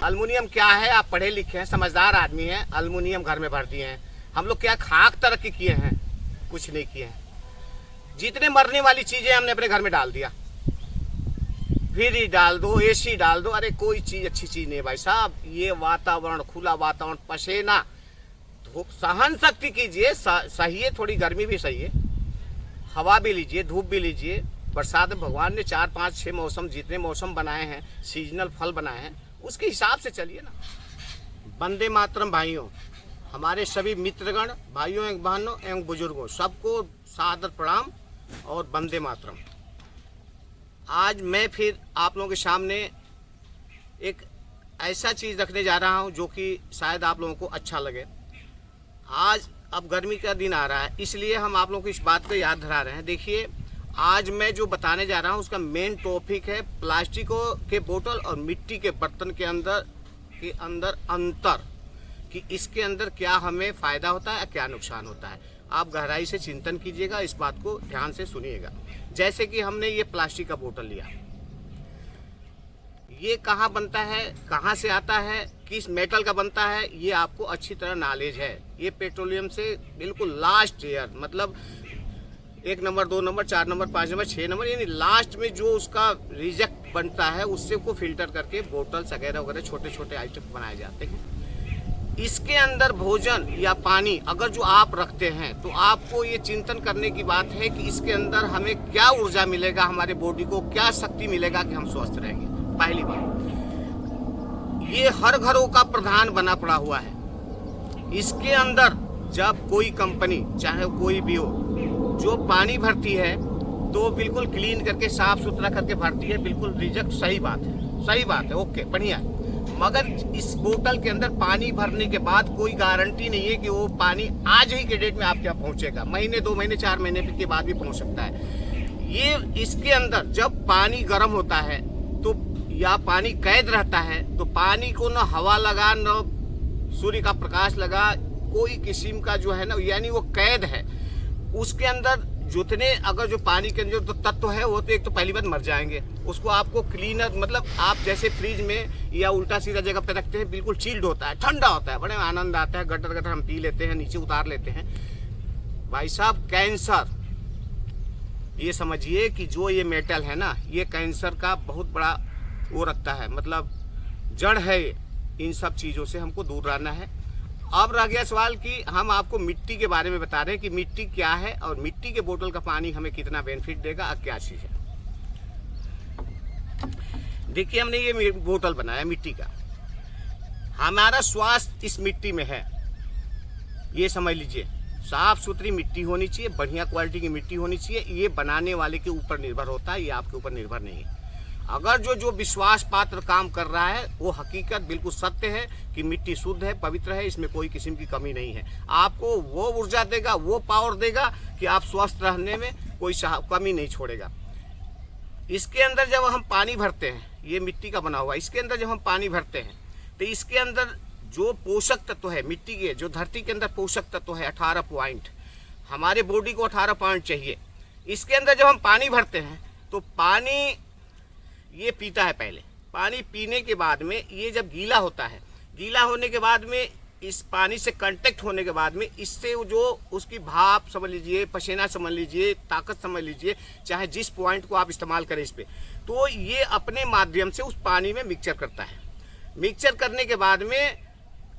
Aluminium क्या है? आप पढ़े लिखे हैं, समझदार आदमी हैं, अल्मुनियम घर में भर दिए हैं। हम लोग क्या खाक तरक्की किए हैं? कुछ नहीं किए हैं। जितने मरने वाली चीजें हमने अपने घर में डाल दिया। फ्रिज डाल दो, एसी डाल दो, अरे कोई चीज अच्छी चीज नहीं भाई साहब। ये वातावरण, खुला वातावरण, पसीना, सहन शक्ति कीजिए, सही है, थोड़ी गर्मी भी सही है, हवा भी लीजिए, धूप भी लीजिए। बरसात में भगवान ने 4 5 6 मौसम, जितने मौसम बनाए हैं, सीजनल फल बनाए हैं, उसके हिसाब से चलिए ना। वंदे मातरम भाइयों, हमारे सभी मित्रगण, भाइयों एवं बहनों एवं बुजुर्गों, सबको सादर प्रणाम और वंदे मातरम। आज मैं फिर आप लोगों के सामने एक ऐसा चीज़ रखने जा रहा हूं जो कि शायद आप लोगों को अच्छा लगे। आज अब गर्मी का दिन आ रहा है, इसलिए हम आप लोगों को इस बात को याद दिला रहे हैं। देखिए, आज मैं जो बताने जा रहा हूं उसका मेन टॉपिक है प्लास्टिकों के बोतल और मिट्टी के बर्तन के अंदर अंतर, कि इसके अंदर क्या हमें फ़ायदा होता है, क्या नुकसान होता है। आप गहराई से चिंतन कीजिएगा, इस बात को ध्यान से सुनिएगा। जैसे कि हमने ये प्लास्टिक का बोतल लिया, ये कहाँ बनता है, कहाँ से आता है, किस मेटल का बनता है, ये आपको अच्छी तरह नॉलेज है। ये पेट्रोलियम से बिल्कुल लास्ट ईयर, मतलब 1 number, 2 number, 4 number, 5 number, 6 number, यानी लास्ट में जो उसका रिजेक्ट बनता है, उससे को फिल्टर करके बोतल्स वगैरह वगैरह छोटे छोटे आइटम बनाए जाते हैं। इसके अंदर भोजन या पानी अगर जो आप रखते हैं, तो आपको ये चिंतन करने की बात है कि इसके अंदर हमें क्या ऊर्जा मिलेगा, हमारे बॉडी को क्या शक्ति मिलेगा कि हम स्वस्थ रहेंगे। पहली बात, ये हर घरों का प्रधान बना पड़ा हुआ है। इसके अंदर जब कोई कंपनी, चाहे कोई भी हो, जो पानी भरती है तो बिल्कुल क्लीन करके, साफ सुथरा करके भरती है, बिल्कुल रिजेक्ट, सही बात है, सही बात है, ओके, बढ़िया है। मगर इस बोतल के अंदर पानी भरने के बाद कोई गारंटी नहीं है कि वो पानी आज ही के डेट में आपके यहाँ पहुँचेगा। महीने, 2 महीने, 4 महीने के बाद भी पहुँच सकता है। ये इसके अंदर जब पानी गर्म होता है तो, या पानी कैद रहता है, तो पानी को न हवा लगा, न सूर्य का प्रकाश लगा, कोई किस्म का जो है ना, यानी वो कैद है। उसके अंदर जितने अगर जो पानी के अंदर तो तत्व है, वो तो एक तो पहली बार मर जाएंगे। उसको आपको क्लीनर, मतलब आप जैसे फ्रिज में या उल्टा सीधा जगह पे रखते हैं, बिल्कुल चिल्ड होता है, ठंडा होता है, बड़े आनंद आता है, गटर गटर हम पी लेते हैं, नीचे उतार लेते हैं। भाई साहब, कैंसर, ये समझिए कि जो ये मेटल है ना, ये कैंसर का बहुत बड़ा वो रखता है, मतलब जड़ है। इन सब चीज़ों से हमको दूर रहना है। अब रह गया सवाल कि हम आपको मिट्टी के बारे में बता रहे हैं कि मिट्टी क्या है और मिट्टी के बोतल का पानी हमें कितना बेनिफिट देगा और क्या चीज़ है। देखिए, हमने ये बोतल बनाया मिट्टी का, हमारा स्वास्थ्य इस मिट्टी में है, ये समझ लीजिए। साफ सुथरी मिट्टी होनी चाहिए, बढ़िया क्वालिटी की मिट्टी होनी चाहिए। ये बनाने वाले के ऊपर निर्भर होता है, ये आपके ऊपर निर्भर नहीं है। अगर जो विश्वास पात्र काम कर रहा है, वो हकीकत बिल्कुल सत्य है कि मिट्टी शुद्ध है, पवित्र है, इसमें कोई किस्म की कमी नहीं है। आपको वो ऊर्जा देगा, वो पावर देगा कि आप स्वस्थ रहने में कोई कमी नहीं छोड़ेगा। इसके अंदर जब हम पानी भरते हैं, ये मिट्टी का बना हुआ, इसके अंदर जब हम पानी भरते हैं तो इसके अंदर जो पोषक तत्व है, मिट्टी के जो धरती के अंदर पोषक तत्व है 18 पॉइंट, हमारे बॉडी को 18 पॉइंट चाहिए। इसके अंदर जब हम पानी भरते हैं तो पानी ये पीता है। पहले पानी पीने के बाद में ये जब गीला होता है, गीला होने के बाद में इस पानी से कांटेक्ट होने के बाद में इससे जो उसकी भाप समझ लीजिए, पसीना समझ लीजिए, ताकत समझ लीजिए, चाहे जिस पॉइंट को आप इस्तेमाल करें इस पे, तो ये अपने माध्यम से उस पानी में मिक्सचर करता है। मिक्सचर करने के बाद में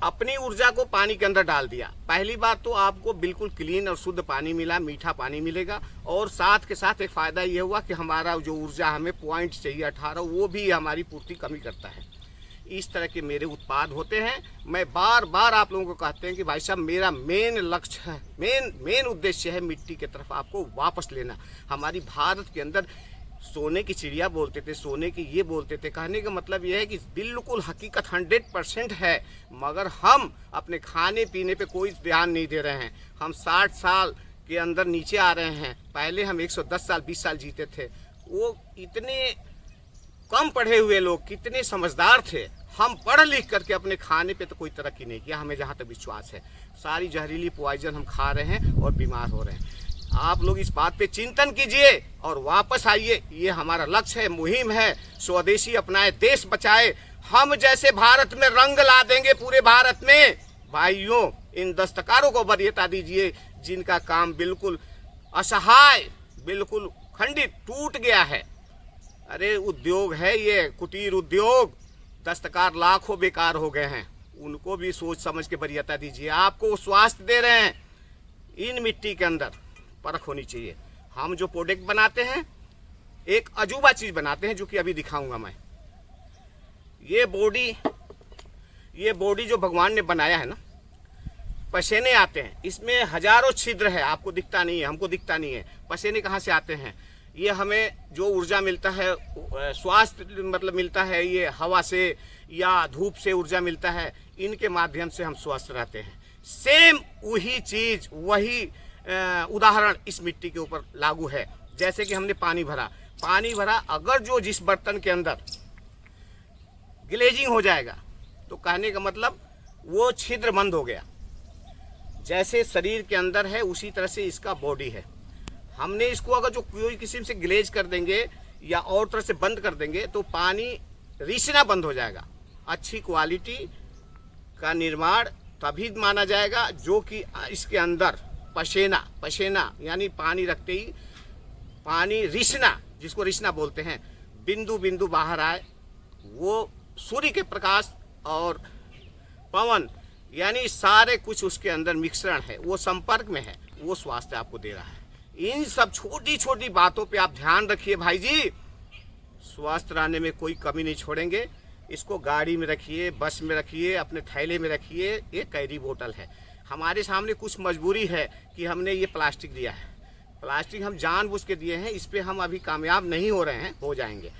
अपनी ऊर्जा को पानी के अंदर डाल दिया। पहली बात तो आपको बिल्कुल क्लीन और शुद्ध पानी मिला, मीठा पानी मिलेगा, और साथ के साथ एक फ़ायदा ये हुआ कि हमारा जो ऊर्जा हमें पॉइंट चाहिए 18, वो भी हमारी पूर्ति कमी करता है। इस तरह के मेरे उत्पाद होते हैं। मैं बार बार आप लोगों को कहते हैं कि भाई साहब, मेरा मेन लक्ष्य है, मेन उद्देश्य है मिट्टी की तरफ आपको वापस लेना। हमारी भारत के अंदर सोने की चिड़िया बोलते थे, सोने की ये बोलते थे। कहने का मतलब ये है कि बिल्कुल हकीकत 100% है, मगर हम अपने खाने पीने पे कोई ध्यान नहीं दे रहे हैं। हम 60 साल के अंदर नीचे आ रहे हैं। पहले हम 110 साल 20 साल जीते थे। वो इतने कम पढ़े हुए लोग कितने समझदार थे। हम पढ़ लिख करके अपने खाने पे तो कोई तरक्की नहीं किया। हमें जहाँ तक विश्वास है, सारी जहरीली पॉइजन हम खा रहे हैं और बीमार हो रहे हैं। आप लोग इस बात पे चिंतन कीजिए और वापस आइए। ये हमारा लक्ष्य है, मुहिम है। स्वदेशी अपनाए, देश बचाए, हम जैसे भारत में रंग ला देंगे पूरे भारत में। भाइयों, इन दस्तकारों को वरीयता दीजिए जिनका काम बिल्कुल असहाय, बिल्कुल खंडित, टूट गया है। अरे उद्योग है ये, कुटीर उद्योग, दस्तकार लाखों बेकार हो गए हैं, उनको भी सोच समझ के वरीयता दीजिए। आपको स्वास्थ्य दे रहे हैं, इन मिट्टी के अंदर परख होनी चाहिए। हम जो प्रोडक्ट बनाते हैं एक अजूबा चीज बनाते हैं, जो कि अभी दिखाऊंगा मैं। ये बॉडी जो भगवान ने बनाया है ना, पसीने आते हैं, इसमें हजारों छिद्र है, आपको दिखता नहीं है, हमको दिखता नहीं है। पसीने कहाँ से आते हैं? ये हमें जो ऊर्जा मिलता है, स्वास्थ्य मतलब मिलता है, ये हवा से या धूप से ऊर्जा मिलता है, इनके माध्यम से हम स्वस्थ रहते हैं। सेम वही चीज, वही उदाहरण इस मिट्टी के ऊपर लागू है। जैसे कि हमने पानी भरा, अगर जो जिस बर्तन के अंदर ग्लेजिंग हो जाएगा, तो कहने का मतलब वो छिद्र बंद हो गया। जैसे शरीर के अंदर है, उसी तरह से इसका बॉडी है। हमने इसको अगर जो कोई किस्म से ग्लेज कर देंगे या और तरह से बंद कर देंगे, तो पानी रिसना बंद हो जाएगा। अच्छी क्वालिटी का निर्माण तभी माना जाएगा जो कि इसके अंदर पसेना यानी पानी रखते ही पानी रिसना, जिसको रिसना बोलते हैं, बिंदु बिंदु बाहर आए। वो सूर्य के प्रकाश और पवन यानी सारे कुछ उसके अंदर मिश्रण है, वो संपर्क में है, वो स्वास्थ्य आपको दे रहा है। इन सब छोटी छोटी बातों पे आप ध्यान रखिए भाई जी, स्वस्थ रहने में कोई कमी नहीं छोड़ेंगे। इसको गाड़ी में रखिए, बस में रखिए, अपने थैले में रखिए। ये कैरी बोतल है। हमारे सामने कुछ मजबूरी है कि हमने ये प्लास्टिक दिया है, प्लास्टिक हम जानबूझ के दिए हैं, इस पर हम अभी कामयाब नहीं हो रहे हैं, हो जाएंगे।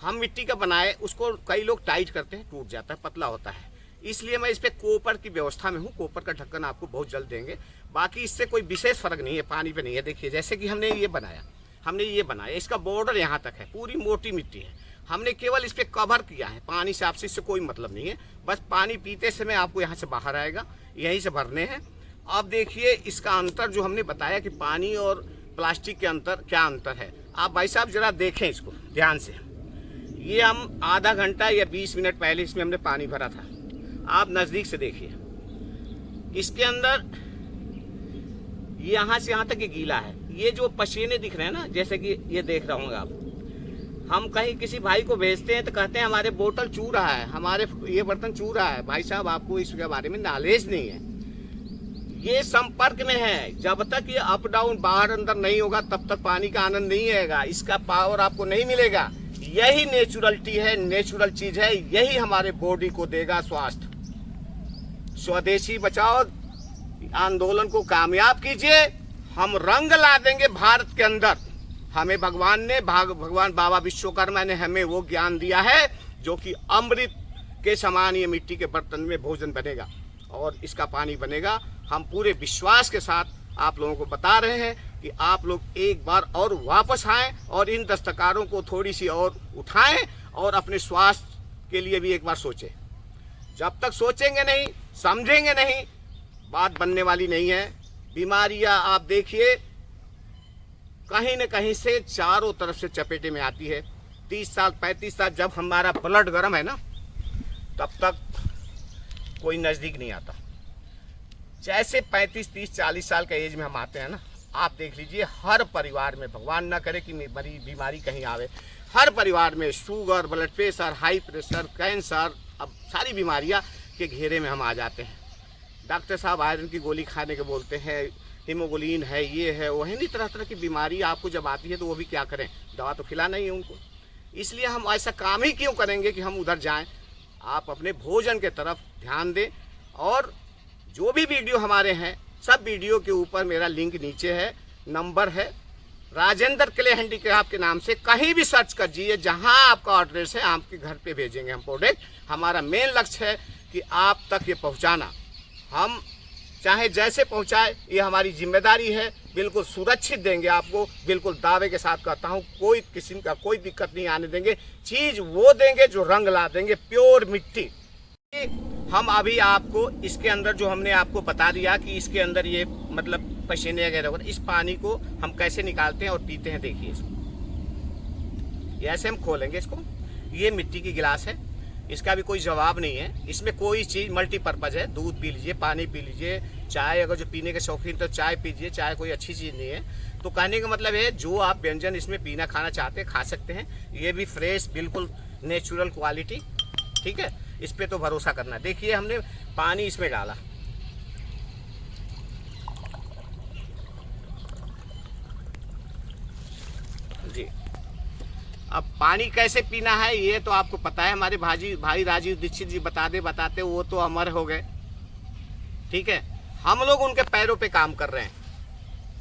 हम मिट्टी का बनाए, उसको कई लोग टाइट करते हैं, टूट जाता है, पतला होता है, इसलिए मैं इस पे कोपर की व्यवस्था में हूँ। कोपर का ढक्कन आपको बहुत जल्द देंगे। बाकी इससे कोई विशेष फर्क नहीं है, पानी पे नहीं है। देखिए जैसे कि हमने ये बनाया, इसका बॉर्डर यहाँ तक है, पूरी मोटी मिट्टी है। हमने केवल इस पे कवर किया है, पानी से आपसे इससे कोई मतलब नहीं है। बस पानी पीते समय आपको यहाँ से बाहर आएगा, यहीं से भरने हैं। अब देखिए इसका अंतर जो हमने बताया कि पानी और प्लास्टिक के अंतर, क्या अंतर है। आप भाई साहब जरा देखें इसको ध्यान से। ये हम आधा घंटा या 20 मिनट पहले इसमें हमने पानी भरा था। आप नजदीक से देखिए, इसके अंदर यहाँ से यहाँ तक ये गीला है। ये जो पसीने दिख रहे हैं ना, जैसे कि ये देख रहा होंगे आप, हम कहीं किसी भाई को भेजते हैं तो कहते हैं हमारे बोतल चू रहा है, हमारे ये बर्तन चू रहा है। भाई साहब आपको इसके बारे में नॉलेज नहीं है। ये संपर्क में है, जब तक ये अप डाउन बाहर अंदर नहीं होगा तब तक पानी का आनंद नहीं आएगा, इसका पावर आपको नहीं मिलेगा। यही नेचुरलिटी है, नेचुरल चीज है, यही हमारे बॉडी को देगा स्वास्थ्य। स्वदेशी बचाओ आंदोलन को कामयाब कीजिए, हम रंग ला देंगे भारत के अंदर। हमें भगवान बाबा विश्वकर्मा ने हमें वो ज्ञान दिया है जो कि अमृत के समान ये मिट्टी के बर्तन में भोजन बनेगा और इसका पानी बनेगा। हम पूरे विश्वास के साथ आप लोगों को बता रहे हैं कि आप लोग एक बार और वापस आएं और इन दस्तकारों को थोड़ी सी और उठाएं और अपने स्वास्थ्य के लिए भी एक बार सोचें। जब तक सोचेंगे नहीं, समझेंगे नहीं, बात बनने वाली नहीं है। बीमारियां आप देखिए कहीं न कहीं से चारों तरफ से चपेटे में आती है। 30 साल 35 साल जब हमारा ब्लड गर्म है ना, तब तक कोई नज़दीक नहीं आता। जैसे 35 30 40 साल का एज में हम आते हैं ना, आप देख लीजिए हर परिवार में, भगवान ना करे कि बीमारी कहीं आवे, हर परिवार में sugar, blood pressure, high pressure, cancer, अब सारी बीमारियां के घेरे में हम आ जाते हैं। डॉक्टर साहब आयरन की गोली खाने के बोलते हैं, हीमोग्लोबिन है, ये है, वो है, नहीं तरह तरह की बीमारी आपको जब आती है तो वो भी क्या करें, दवा तो खिलाना ही है उनको। इसलिए हम ऐसा काम ही क्यों करेंगे कि हम उधर जाएं। आप अपने भोजन के तरफ ध्यान दें। और जो भी वीडियो हमारे हैं, सब वीडियो के ऊपर मेरा लिंक नीचे है, नंबर है, राजेंद्र क्ले हैंडीक्राफ्ट के नाम से कहीं भी सर्च करिए, जहां आपका एड्रेस है आपके घर पे भेजेंगे हम प्रोडक्ट। हमारा मेन लक्ष्य है कि आप तक ये पहुंचाना। हम चाहे जैसे पहुंचाए, ये हमारी जिम्मेदारी है। बिल्कुल सुरक्षित देंगे आपको, बिल्कुल दावे के साथ कहता हूँ, कोई किस्म का कोई दिक्कत नहीं आने देंगे। चीज वो देंगे जो रंग ला देंगे, प्योर मिट्टी। हम अभी आपको इसके अंदर जो हमने आपको बता दिया कि इसके अंदर ये मतलब पसीने वगैरह, इस पानी को हम कैसे निकालते हैं और पीते हैं। देखिए इसको, ऐसे हम खोलेंगे इसको। ये मिट्टी की गिलास है, इसका भी कोई जवाब नहीं है। इसमें कोई चीज़ मल्टीपर्पज़ है। दूध पी लीजिए, पानी पी लीजिए, चाय अगर जो पीने के शौकीन तो चाय पीजिए, चाय कोई अच्छी चीज़ नहीं है। तो कहने का मतलब है जो आप व्यंजन इसमें पीना खाना चाहते हैं खा सकते हैं। ये भी फ्रेश, बिल्कुल नेचुरल क्वालिटी, ठीक है। इस पर तो भरोसा करना। देखिए हमने पानी इसमें डाला, जी। अब पानी कैसे पीना है ये तो आपको पता है। हमारे भाई राजीव दीक्षित जी बताते वो तो अमर हो गए, ठीक है। हम लोग उनके पैरों पे काम कर रहे हैं,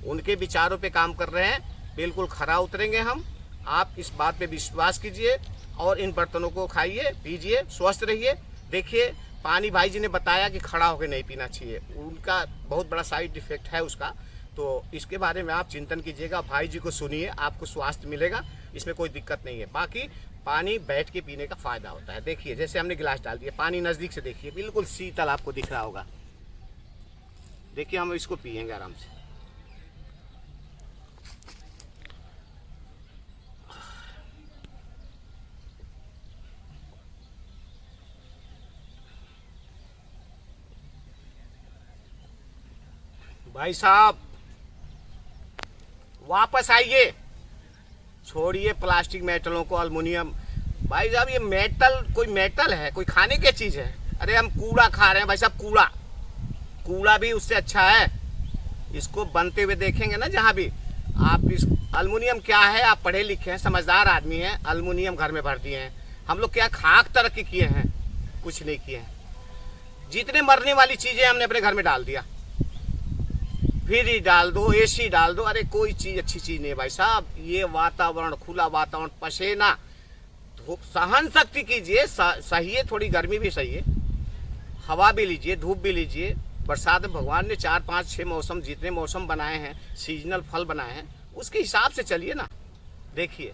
उनके विचारों पे काम कर रहे हैं। बिल्कुल खरा उतरेंगे हम। आप इस बात पे विश्वास कीजिए और इन बर्तनों को खाइए, पीजिए, स्वस्थ रहिए। देखिए पानी भाई जी ने बताया कि खड़ा होकर नहीं पीना चाहिए, उनका बहुत बड़ा साइड इफेक्ट है उसका। तो इसके बारे में आप चिंतन कीजिएगा, भाई जी को सुनिए, आपको स्वास्थ्य मिलेगा, इसमें कोई दिक्कत नहीं है। बाकी पानी बैठ के पीने का फ़ायदा होता है। देखिए जैसे हमने गिलास डाल दिया, पानी नज़दीक से देखिए, बिल्कुल शीतल आपको दिख रहा होगा। देखिए हम इसको पिएंगे आराम से। भाई साहब वापस आइए, छोड़िए प्लास्टिक मेटलों को, अल्मुनियम। भाई साहब ये मेटल कोई मेटल है, कोई खाने की चीज़ है? अरे हम कूड़ा खा रहे हैं भाई साहब, कूड़ा भी उससे अच्छा है। इसको बनते हुए देखेंगे ना जहाँ भी आप। इस अल्मुनियम क्या है, आप पढ़े लिखे हैं, समझदार आदमी हैं, अल्मुनियम घर में भर दिए हैं। हम लोग क्या खाक तरक्की किए हैं? कुछ नहीं किए हैं। जितने मरने वाली चीज़ें हमने अपने घर में डाल दिया। फ्रिज डाल दो, एसी डाल दो, अरे कोई चीज़ अच्छी चीज़ नहीं है भाई साहब। ये वातावरण, खुला वातावरण, पसीना, सहन शक्ति कीजिए, सही है, थोड़ी गर्मी भी सही है, हवा भी लीजिए, धूप भी लीजिए। बरसात में भगवान ने 4 5 6 मौसम, जितने मौसम बनाए हैं, सीजनल फल बनाए हैं, उसके हिसाब से चलिए ना। देखिए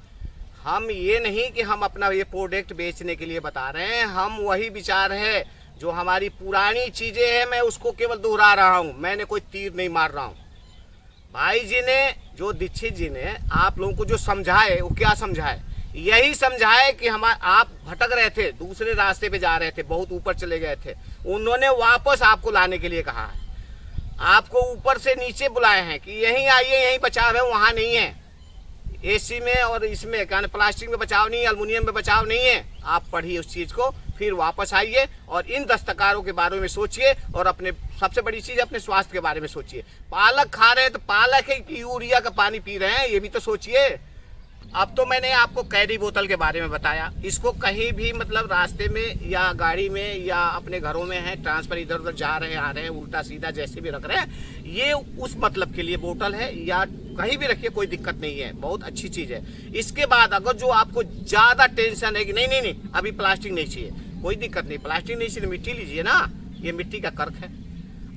हम ये नहीं कि हम अपना ये प्रोडक्ट बेचने के लिए बता रहे हैं, हम वही विचार है जो हमारी पुरानी चीज़ें हैं, मैं उसको केवल दोहरा रहा हूँ, मैंने कोई तीर नहीं मार रहा हूँ। भाई जी ने, जो दीक्षित जी ने आप लोगों को जो समझाए, वो क्या समझाए? यही समझाए कि आप भटक रहे थे, दूसरे रास्ते पे जा रहे थे, बहुत ऊपर चले गए थे, उन्होंने वापस आपको लाने के लिए कहा है। आपको ऊपर से नीचे बुलाए हैं कि यहीं आइए, यहीं बचाव है, वहाँ नहीं है। एसी में और इसमें क्या प्लास्टिक में बचाव नहीं है, अल्मुनियम में बचाव नहीं है। आप पढ़िए उस चीज़ को, फिर वापस आइए और इन दस्तकारों के बारे में सोचिए और अपने, सबसे बड़ी चीज़, अपने स्वास्थ्य के बारे में सोचिए। पालक खा रहे हैं तो पालक है कि यूरिया का पानी पी रहे हैं, ये भी तो सोचिए। अब तो मैंने आपको कैरी बोतल के बारे में बताया, इसको कहीं भी मतलब रास्ते में या गाड़ी में या अपने घरों में है, ट्रांसफर इधर उधर जा रहे हैं, आ रहे हैं, उल्टा सीधा जैसे भी रख रहे हैं, ये उस मतलब के लिए बोतल है, या कहीं भी रखिए, कोई दिक्कत नहीं है, बहुत अच्छी चीज़ है। इसके बाद अगर जो आपको ज़्यादा टेंशन है कि नहीं अभी प्लास्टिक नहीं चाहिए, कोई दिक्कत नहीं, प्लास्टिक नहीं चाहिए, मिट्टी लीजिए ना, ये मिट्टी का कर्क है,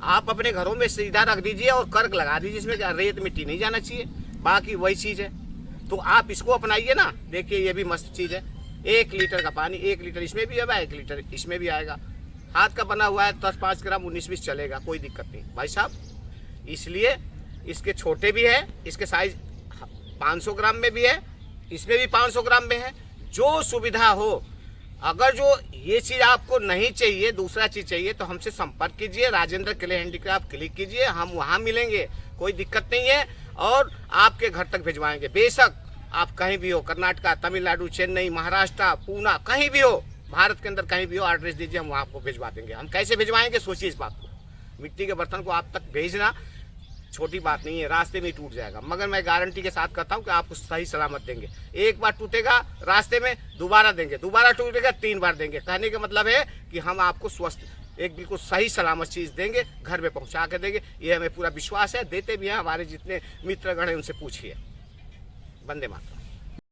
आप अपने घरों में सीधा रख दीजिए और कर्क लगा दीजिए, इसमें रेत मिट्टी नहीं जाना चाहिए, बाकी वही चीज़ है। तो आप इसको अपनाइए ना। देखिए ये भी मस्त चीज़ है। 1 लीटर का पानी, 1 लीटर इसमें भी आएगा, 1 लीटर इसमें भी आएगा। हाथ का बना हुआ है, 10-5 ग्राम 19-20 चलेगा, कोई दिक्कत नहीं भाई साहब। इसलिए इसके छोटे भी है, इसके साइज 500 ग्राम में भी है, इसमें भी 500 ग्राम में है, जो सुविधा हो। अगर जो ये चीज़ आपको नहीं चाहिए, दूसरा चीज़ चाहिए, तो हमसे संपर्क कीजिए, राजेंद्र क्ले हैंडीक्राफ्ट क्लिक कीजिए, हम वहाँ मिलेंगे, कोई दिक्कत नहीं है, और आपके घर तक भिजवाएंगे। बेशक आप कहीं भी हो, कर्नाटका, तमिलनाडु, चेन्नई, महाराष्ट्र, पूना, कहीं भी हो, भारत के अंदर कहीं भी हो, एड्रेस दीजिए, हम आपको भिजवा देंगे। हम कैसे भिजवाएंगे सोचिए इस बात को। मिट्टी के बर्तन को आप तक भेजना छोटी बात नहीं है, रास्ते में ही टूट जाएगा, मगर मैं गारंटी के साथ कहता हूँ कि आपको सही सलामत देंगे। एक बार टूटेगा रास्ते में, दोबारा देंगे, दोबारा टूटेगा, 3 बार देंगे। कहने का मतलब है कि हम आपको स्वस्थ, एक बिल्कुल सही सलामत चीज़ देंगे, घर में पहुँचा के देंगे, ये हमें पूरा विश्वास है। देते भी हैं, हमारे जितने मित्रगण हैं उनसे पूछिए। वंदे मातरम।